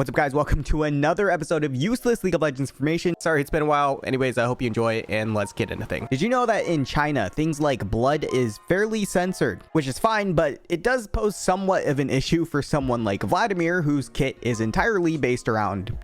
What's up, guys? Welcome to another episode of useless League of Legends information. Sorry, it's been a while. Anyways, I hope you enjoy, and let's get into things. Did you know that in China, things like blood is fairly censored, which is fine, but it does pose somewhat of an issue for someone like Vladimir, whose kit is entirely based around,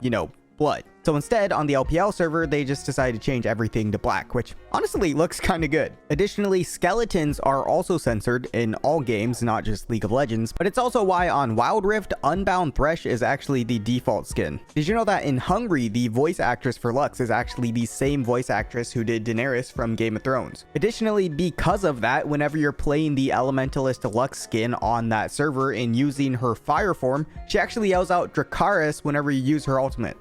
blood. So instead, on the LPL server, they just decided to change everything to black, which honestly looks kind of good. Additionally, skeletons are also censored in all games, not just League of Legends, but it's also why on Wild Rift, Unbound Thresh is actually the default skin. Did you know that in Hungary, the voice actress for Lux is actually the same voice actress who did Daenerys from Game of Thrones? Additionally, because of that, whenever you're playing the Elementalist Lux skin on that server and using her fire form, she actually yells out Dracarys whenever you use her ultimate.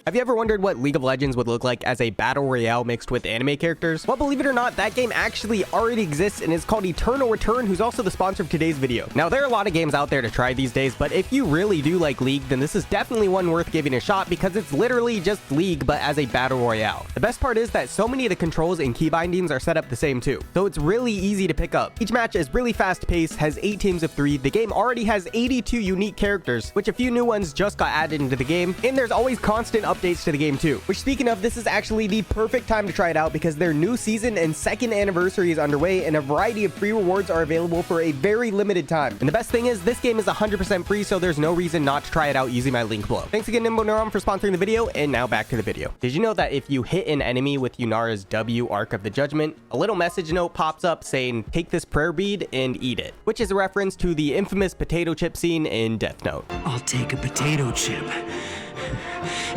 Have you ever wondered what League of Legends would look like as a battle royale mixed with anime characters? Well, believe it or not, that game actually already exists and is called Eternal Return, who's also the sponsor of today's video. Now, there are a lot of games out there to try these days, but if you really do like League, then this is definitely one worth giving a shot because it's literally just League, but as a battle royale. The best part is that so many of the controls and key bindings are set up the same too, so it's really easy to pick up. Each match is really fast paced, has 8 teams of 3, the game already has 82 unique characters, which a few new ones just got added into the game, and there's always constant updates to the game too. Which, speaking of, this is actually the perfect time to try it out because their new season and second anniversary is underway, and a variety of free rewards are available for a very limited time. And the best thing is, this game is 100% free, so there's no reason not to try it out using my link below. Thanks again, Nimble Neuron, for sponsoring the video, and now back to the video. Did you know that if you hit an enemy with Yunara's W Arc of the Judgment, a little message note pops up saying, "Take this prayer bead and eat it," which is a reference to the infamous potato chip scene in Death Note. I'll take a potato chip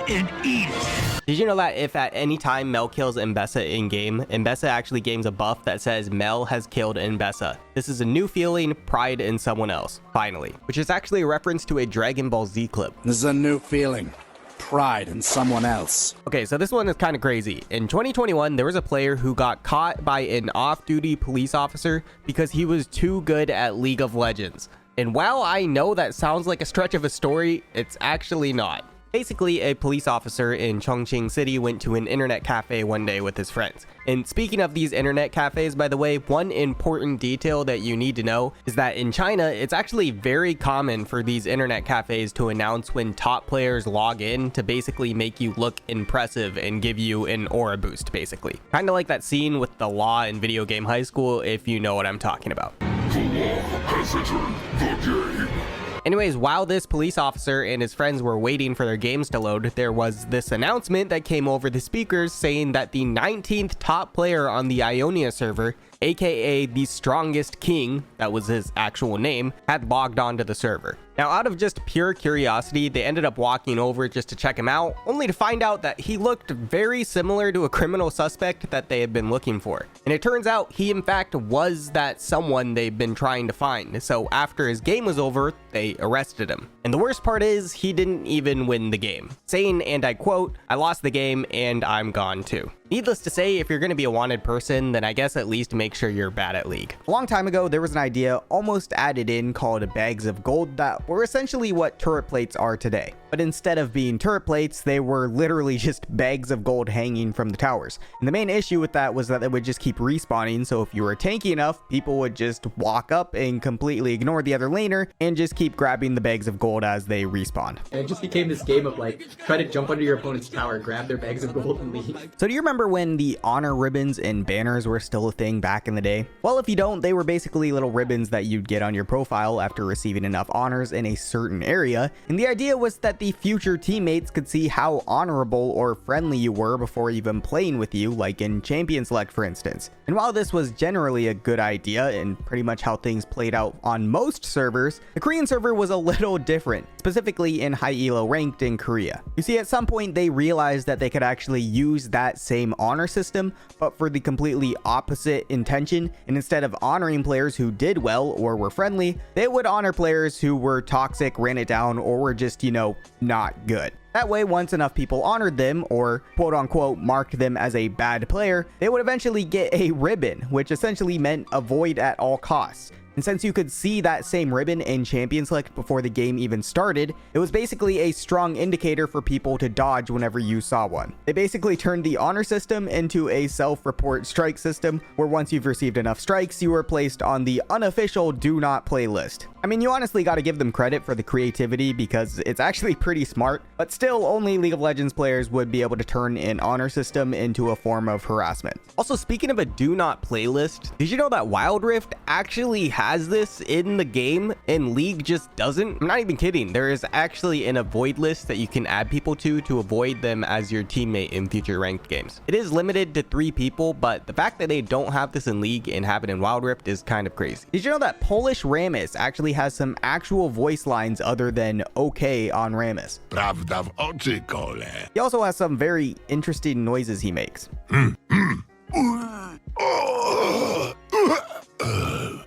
and eat it. Did you know that if at any time Mel kills Mbessa in-game, Mbessa actually gains a buff that says Mel has killed Mbessa? This is a new feeling, pride in someone else, finally. Which is actually a reference to a Dragon Ball Z clip. This is a new feeling, pride in someone else. Okay, so this one is kind of crazy. In 2021, there was a player who got caught by an off-duty police officer because he was too good at League of Legends. And while I know that sounds like a stretch of a story, it's actually not. Basically, a police officer in Chongqing City went to an internet cafe one day with his friends. And speaking of these internet cafes, by the way, one important detail that you need to know is that in China, it's actually very common for these internet cafes to announce when top players log in to basically make you look impressive and give you an aura boost, basically. Kind of like that scene with the law in Video Game High School, if you know what I'm talking about. The law has entered the game. Anyways, while this police officer and his friends were waiting for their games to load, there was this announcement that came over the speakers saying that the 19th top player on the Ionia server, aka the strongest king, that was his actual name, had logged onto the server. Now, out of just pure curiosity, they ended up walking over just to check him out, only to find out that he looked very similar to a criminal suspect that they had been looking for. And it turns out he in fact was that someone they've been trying to find. So after his game was over, they arrested him. And the worst part is, he didn't even win the game, saying, and I quote, "I lost the game and I'm gone too." Needless to say, if you're going to be a wanted person, then I guess at least make sure you're bad at League. A long time ago, there was an idea almost added in called bags of gold that were essentially what turret plates are today. But instead of being turret plates, they were literally just bags of gold hanging from the towers. And the main issue with that was that they would just keep respawning, so if you were tanky enough, people would just walk up and completely ignore the other laner and just keep grabbing the bags of gold as they respawn. And it just became this game of like, try to jump under your opponent's tower, grab their bags of gold and leave. So do you remember when the honor ribbons and banners were still a thing back in the day? Well, if you don't, they were basically little ribbons that you'd get on your profile after receiving enough honors in a certain area. And the idea was that the future teammates could see how honorable or friendly you were before even playing with you, like in Champion Select, for instance. And while this was generally a good idea and pretty much how things played out on most servers, the Korean server was a little different, specifically in high elo ranked in Korea. You see, at some point they realized that they could actually use that same honor system, but for the completely opposite intention, and instead of honoring players who did well or were friendly, they would honor players who were toxic, ran it down, or were just, not good. That way, once enough people honored them, or quote unquote marked them as a bad player, they would eventually get a ribbon, which essentially meant avoid at all costs. And since you could see that same ribbon in Champion Select before the game even started, it was basically a strong indicator for people to dodge whenever you saw one. They basically turned the honor system into a self-report strike system, where once you've received enough strikes, you are placed on the unofficial do not play list. I mean, you honestly got to give them credit for the creativity because it's actually pretty smart, but still only League of Legends players would be able to turn an honor system into a form of harassment. Also, speaking of a do not play list, did you know that Wild Rift actually has this in the game and League just doesn't? I'm not even kidding. There is actually an avoid list that you can add people to avoid them as your teammate in future ranked games. It is limited to 3 people, but the fact that they don't have this in League and have it in Wild Rift is kind of crazy. Did you know that Polish Rammus actually has some actual voice lines other than okay on Rammus? Prawda w oczy kole. He also has some very interesting noises he makes.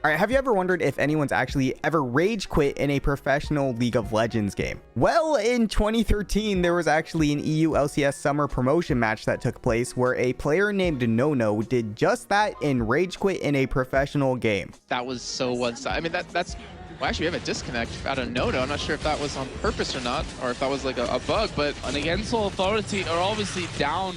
Alright, have you ever wondered if anyone's actually ever rage quit in a professional League of Legends game? Well, in 2013, there was actually an EU LCS summer promotion match that took place where a player named Nono did just that and rage quit in a professional game. That was so one-sided. I mean, that's... Well, actually, we have a disconnect out of Nono. I'm not sure if that was on purpose or not, or if that was like a bug, but... And against Authority are obviously down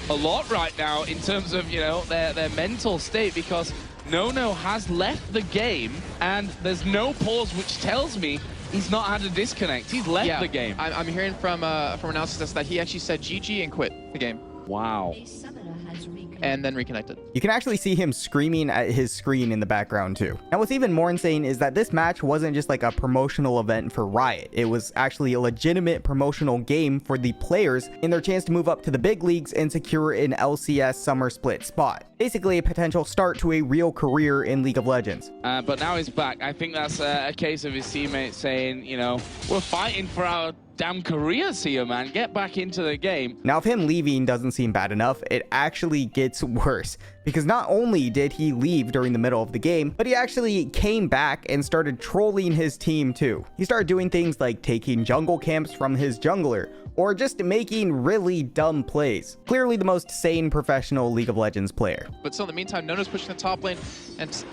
a lot right now in terms of, you know, their mental state, because Nono has left the game and there's no pause, which tells me he's not had a disconnect. He's left the game. I'm hearing from analysis that he actually said GG and quit the game. Wow. And then reconnected. You can actually see him screaming at his screen in the background too. Now, what's even more insane is that this match wasn't just like a promotional event for Riot. It was actually a legitimate promotional game for the players in their chance to move up to the big leagues and secure an LCS summer split spot. Basically a potential start to a real career in League of Legends. But now he's back. I think that's a case of his teammates saying, you know, we're fighting for our damn careers here, man. Get back into the game. Now, if him leaving doesn't seem bad enough, it actually gets worse. Because not only did he leave during the middle of the game, but he actually came back and started trolling his team too. He started doing things like taking jungle camps from his jungler, or just making really dumb plays. Clearly the most sane professional League of Legends player. But still, in the meantime, Nono's pushing the top lane, and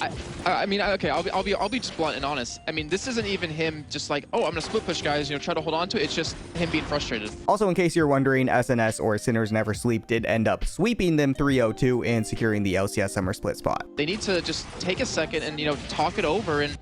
I mean, okay, I'll be just blunt and honest. I mean, this isn't even him just like, oh, I'm gonna split push, guys, you know, try to hold on to it. It's just him being frustrated. Also, in case you're wondering, SNS, or Sinners Never Sleep, did end up sweeping them 3-0-2 and securing the LCS summer split spot. They need to just take a second and, you know, talk it over and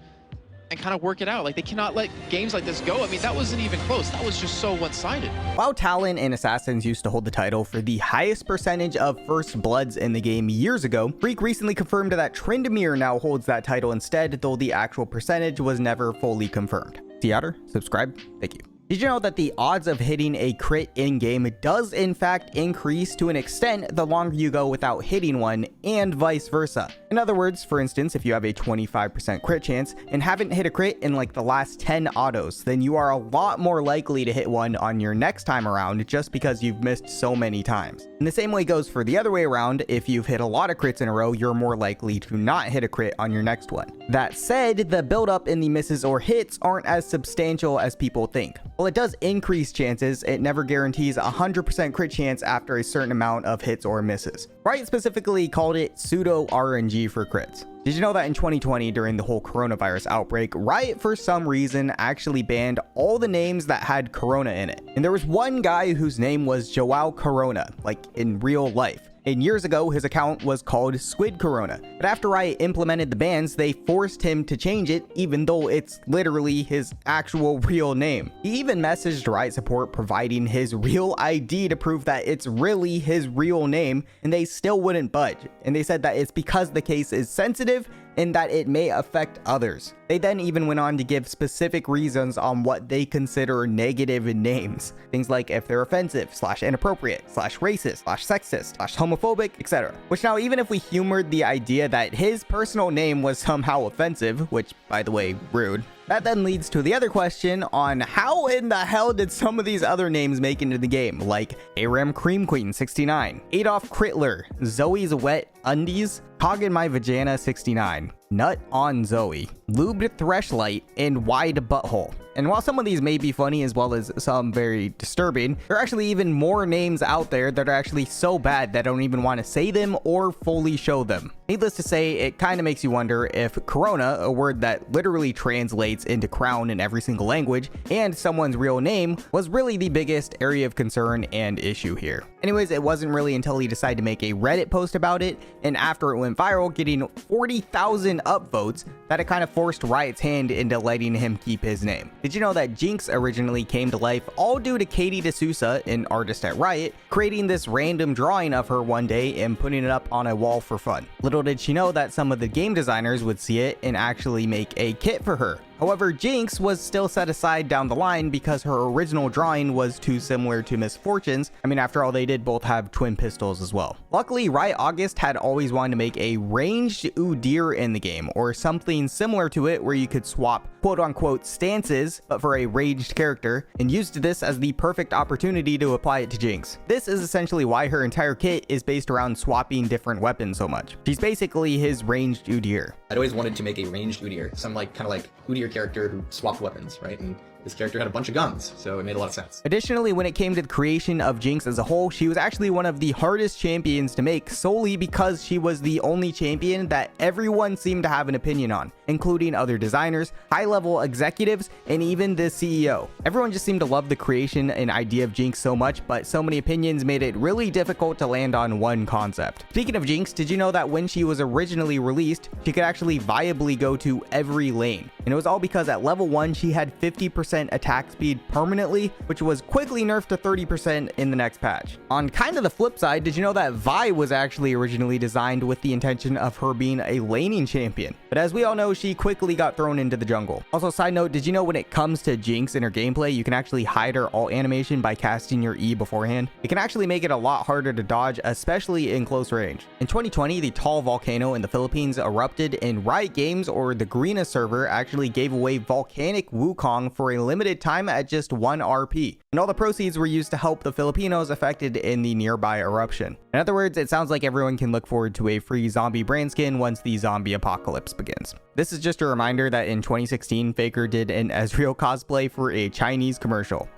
kind of work it out. Like, they cannot let games like this go. I mean, that wasn't even close. That was just so one-sided. While Talon and Assassins used to hold the title for the highest percentage of first bloods in the game years ago, Freak recently confirmed that Tryndamere now holds that title instead, though the actual percentage was never fully confirmed. See you outer, subscribe, thank you. Did you know that the odds of hitting a crit in-game does in fact increase to an extent the longer you go without hitting one, and vice versa? In other words, for instance, if you have a 25% crit chance and haven't hit a crit in like the last 10 autos, then you are a lot more likely to hit one on your next time around just because you've missed so many times. And the same way goes for the other way around. If you've hit a lot of crits in a row, you're more likely to not hit a crit on your next one. That said, the buildup in the misses or hits aren't as substantial as people think. While it does increase chances, it never guarantees a 100% crit chance after a certain amount of hits or misses. Riot specifically called it pseudo RNG for crits. Did you know that in 2020, during the whole coronavirus outbreak, Riot for some reason actually banned all the names that had Corona in it? And there was one guy whose name was Joao Corona, like in real life. And years ago, his account was called Squid Corona. But after Riot implemented the bans, they forced him to change it, even though it's literally his actual real name. He even messaged Riot support providing his real ID to prove that it's really his real name, and they still wouldn't budge. And they said that it's because the case is sensitive and that it may affect others. They then even went on to give specific reasons on what they consider negative names. Things like if they're offensive, /inappropriate, /racist, /sexist, /homophobic, etc. Which now, even if we humored the idea that his personal name was somehow offensive, which by the way, rude, that then leads to the other question on how in the hell did some of these other names make into the game, like Aram Cream Queen 69, Adolf Crittler, Zoe's Wet Undies, Cog in My Vagina 69, Nut on Zoe, Lubed Threshlight, and Wide Butthole. And while some of these may be funny as well as some very disturbing, there are actually even more names out there that are actually so bad that I don't even want to say them or fully show them. Needless to say, it kind of makes you wonder if Corona, a word that literally translates into crown in every single language, and someone's real name was really the biggest area of concern and issue here. Anyways, it wasn't really until he decided to make a Reddit post about it, and after it went viral, getting 40,000 upvotes, that it kind of forced Riot's hand into letting him keep his name. Did you know that Jinx originally came to life all due to Katie D'Souza, an artist at Riot, creating this random drawing of her one day and putting it up on a wall for fun? Little did she know that some of the game designers would see it and actually make a kit for her. However, Jinx was still set aside down the line because her original drawing was too similar to Miss Fortune's. I mean, after all, they did both have twin pistols as well. Luckily, Riot August had always wanted to make a ranged Udyr in the game, or something similar to it where you could swap quote-unquote stances, but for a ranged character, and used this as the perfect opportunity to apply it to Jinx. This is essentially why her entire kit is based around swapping different weapons so much. She's basically his ranged Udyr. I'd always wanted to make a ranged Udyr, some kind of like Udyr character who swapped weapons, right? And this character had a bunch of guns, so it made a lot of sense. Additionally, when it came to the creation of Jinx as a whole, she was actually one of the hardest champions to make solely because she was the only champion that everyone seemed to have an opinion on, including other designers, high-level executives, and even the CEO. Everyone just seemed to love the creation and idea of Jinx so much, but so many opinions made it really difficult to land on one concept. Speaking of Jinx, did you know that when she was originally released, she could actually viably go to every lane? And it was all because at level 1, she had 50% attack speed permanently, which was quickly nerfed to 30% in the next patch. On kind of the flip side, did you know that Vi was actually originally designed with the intention of her being a laning champion? But as we all know, she quickly got thrown into the jungle. Also, side note, did you know when it comes to Jinx and her gameplay, you can actually hide her ult animation by casting your E beforehand? It can actually make it a lot harder to dodge, especially in close range. In 2020, the tall volcano in the Philippines erupted, and Riot Games, or the Greenest server, actually gave away volcanic Wukong for a limited time at just 1 RP, and all the proceeds were used to help the Filipinos affected in the nearby eruption. In other words, it sounds like everyone can look forward to a free zombie brand skin once the zombie apocalypse begins. This is just a reminder that in 2016, Faker did an Ezreal cosplay for a Chinese commercial.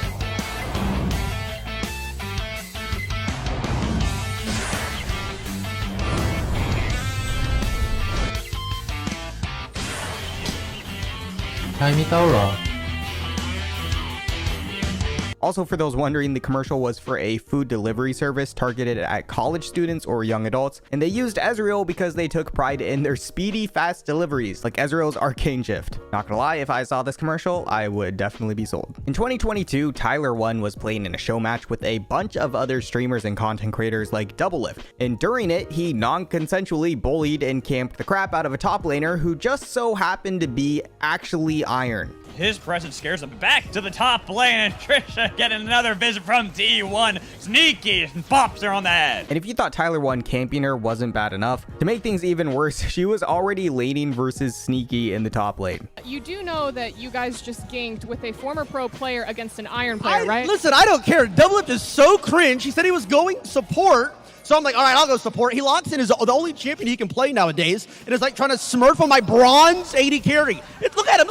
Also, for those wondering, the commercial was for a food delivery service targeted at college students or young adults, and they used Ezreal because they took pride in their speedy, fast deliveries, like Ezreal's Arcane Shift. Not gonna lie, if I saw this commercial, I would definitely be sold. In 2022, Tyler1 was playing in a show match with a bunch of other streamers and content creators like Doublelift, and during it, he non-consensually bullied and camped the crap out of a top laner who just so happened to be actually Iron. His presence scares them back to the top lane, and Trisha getting another visit from T1. Sneaky and pops her on the head. And if you thought Tyler1 camping her wasn't bad enough, to make things even worse, she was already laning versus Sneaky in the top lane. You do know that you guys just ganked with a former pro player against an Iron player, right? Listen, I don't care. Doublelift is so cringe. He said he was going support. So I'm like, all right, I'll go support. He locks in as the only champion he can play nowadays, and is like trying to smurf on my bronze AD carry. Look at him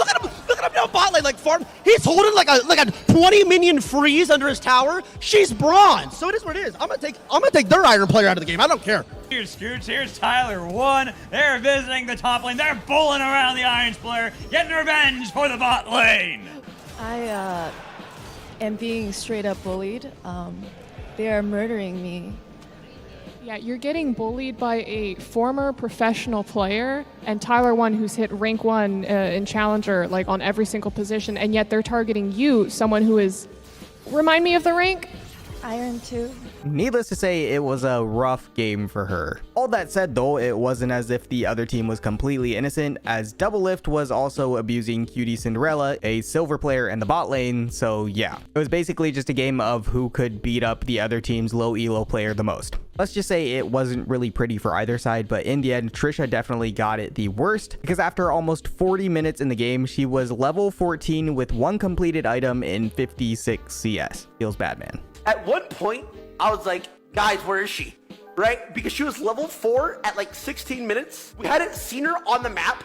down bot lane, like farm. He's holding like a 20 minion freeze under his tower. She's bronze, so it is what it is. I'm gonna take their Iron player out of the game. I don't care. Here's Scoots, here's Tyler1. They're visiting the top lane. They're bowling around the Irons player, getting revenge for the bot lane. I am being straight up bullied. They are murdering me. Yeah, you're getting bullied by a former professional player and Tyler1 who's hit rank 1 in Challenger like on every single position, and yet they're targeting you, someone who is, remind me of the rank? Iron 2. Needless to say, it was a rough game for her. All that said though, it wasn't as if the other team was completely innocent, as Doublelift was also abusing Cutie Cinderella, a silver player in the bot lane, so yeah. It was basically just a game of who could beat up the other team's low elo player the most. Let's just say it wasn't really pretty for either side, but in the end, Trisha definitely got it the worst, because after almost 40 minutes in the game, she was level 14 with 1 completed item in 56 CS. Feels bad, man. At one point, I was like, guys, where is she? Right? Because she was level 4 at like 16 minutes. We hadn't seen her on the map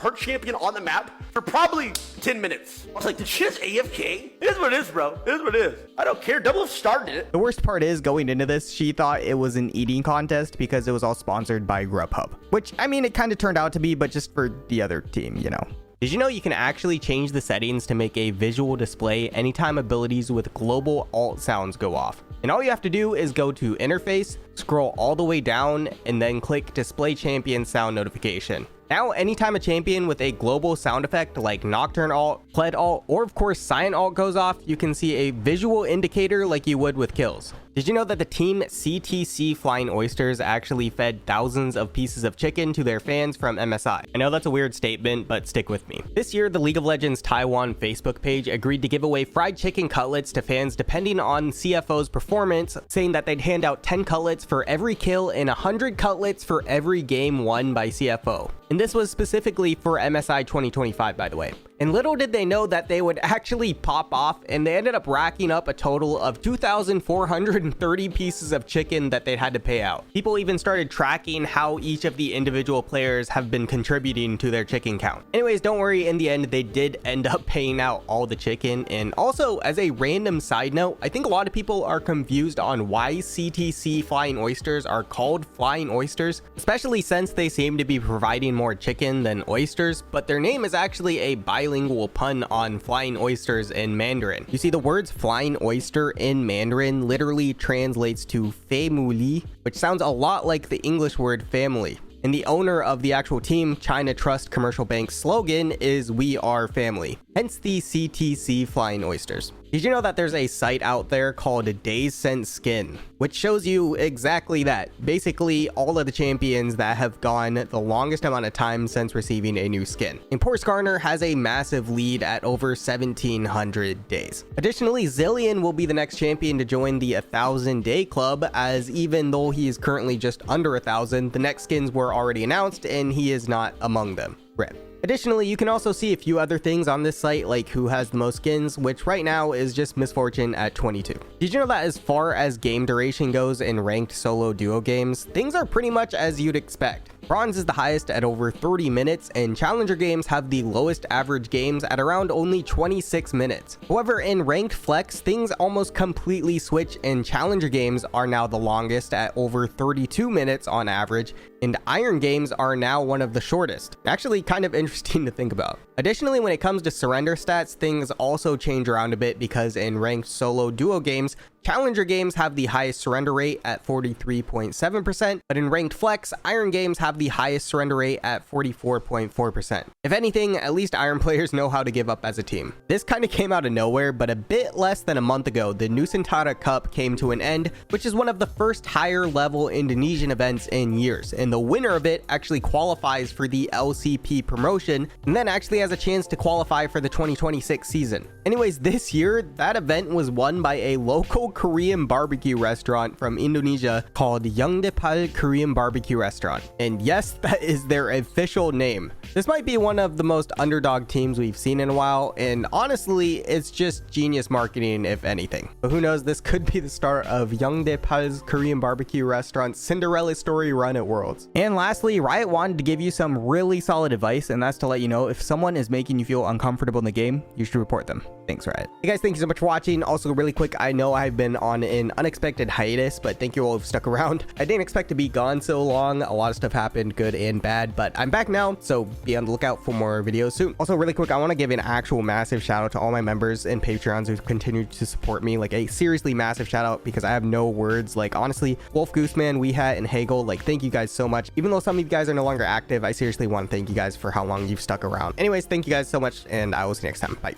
her champion on the map for probably 10 minutes. I was like, did she just AFK? It is what it is, bro. It is what it is. I don't care. Double started it. The worst part is, going into this, she thought it was an eating contest because it was all sponsored by Grubhub. Which, I mean, it kind of turned out to be, but just for the other team, you know. Did you know you can actually change the settings to make a visual display anytime abilities with global alt sounds go off? And all you have to do is go to interface, scroll all the way down, and then click display champion sound notification. Now, anytime a champion with a global sound effect like Nocturne alt, Pled alt, or of course Cyan alt goes off, you can see a visual indicator like you would with kills. Did you know that the team CTC Flying Oysters actually fed thousands of pieces of chicken to their fans from MSI? I know that's a weird statement, but stick with me. This year, the League of Legends Taiwan Facebook page agreed to give away fried chicken cutlets to fans depending on CFO's performance, saying that they'd hand out 10 cutlets for every kill and 100 cutlets for every game won by CFO. And this was specifically for MSI 2025, by the way. And little did they know that they would actually pop off, and they ended up racking up a total of 2,430 pieces of chicken that they had to pay out. People even started tracking how each of the individual players have been contributing to their chicken count. Anyways, don't worry, in the end, they did end up paying out all the chicken. And also, as a random side note, I think a lot of people are confused on why CTC Flying Oysters are called Flying Oysters, especially since they seem to be providing more chicken than oysters, but their name is actually a bilingual pun on flying oysters in Mandarin. You see, the words flying oyster in Mandarin literally translates to family, which sounds a lot like the English word family. And the owner of the actual team, China Trust Commercial Bank's slogan is "We are family," hence the CTC Flying Oysters. Did you know that there's a site out there called Days Since Skin, which shows you exactly that? Basically, all of the champions that have gone the longest amount of time since receiving a new skin. And Poor Skarner has a massive lead at over 1,700 days. Additionally, Zillion will be the next champion to join the 1,000-day club, as even though he is currently just under 1,000, the next skins were already announced and he is not among them. RIP. Additionally, you can also see a few other things on this site, like who has the most skins, which right now is just Misfortune at 22. Did you know that as far as game duration goes in ranked solo duo games, things are pretty much as you'd expect. Bronze is the highest at over 30 minutes, and Challenger games have the lowest average games at around only 26 minutes. However, in Ranked Flex, things almost completely switch, and Challenger games are now the longest at over 32 minutes on average, and Iron games are now one of the shortest. Actually, kind of interesting to think about. Additionally, when it comes to surrender stats, things also change around a bit, because in ranked solo duo games, Challenger games have the highest surrender rate at 43.7%, but in Ranked Flex, Iron games have the highest surrender rate at 44.4%. If anything, at least Iron players know how to give up as a team. This kind of came out of nowhere, but a bit less than a month ago, the Nusantara Cup came to an end, which is one of the first higher level Indonesian events in years, and the winner of it actually qualifies for the LCP promotion, and then actually has a chance to qualify for the 2026 season. Anyways, this year, that event was won by a local Korean barbecue restaurant from Indonesia called Yeongdepal Korean Barbecue Restaurant. And yes, that is their official name. This might be one of the most underdog teams we've seen in a while, and honestly, it's just genius marketing if anything. But who knows, this could be the start of Yeongdepal's Korean Barbecue Restaurant's Cinderella story run at Worlds. And lastly, Riot wanted to give you some really solid advice, and that's to let you know if someone is making you feel uncomfortable in the game, you should report them. Thanks, Riot. Hey guys, thank you so much for watching. Also, really quick, I know I've been on an unexpected hiatus, but thank you all who've stuck around. I didn't expect to be gone so long. A lot of stuff happened, good and bad, but I'm back now, so be on the lookout for more videos soon. Also, really quick, I want to give an actual massive shout out to all my members and Patreons who've continued to support me. Like a seriously massive shout out, because I have no words. Like honestly, Wolf Gooseman, Weehat, and Hagel, like thank you guys so much. Even though some of you guys are no longer active, I seriously want to thank you guys for how long you've stuck around. Anyways, thank you guys so much, and I will see you next time. Bye.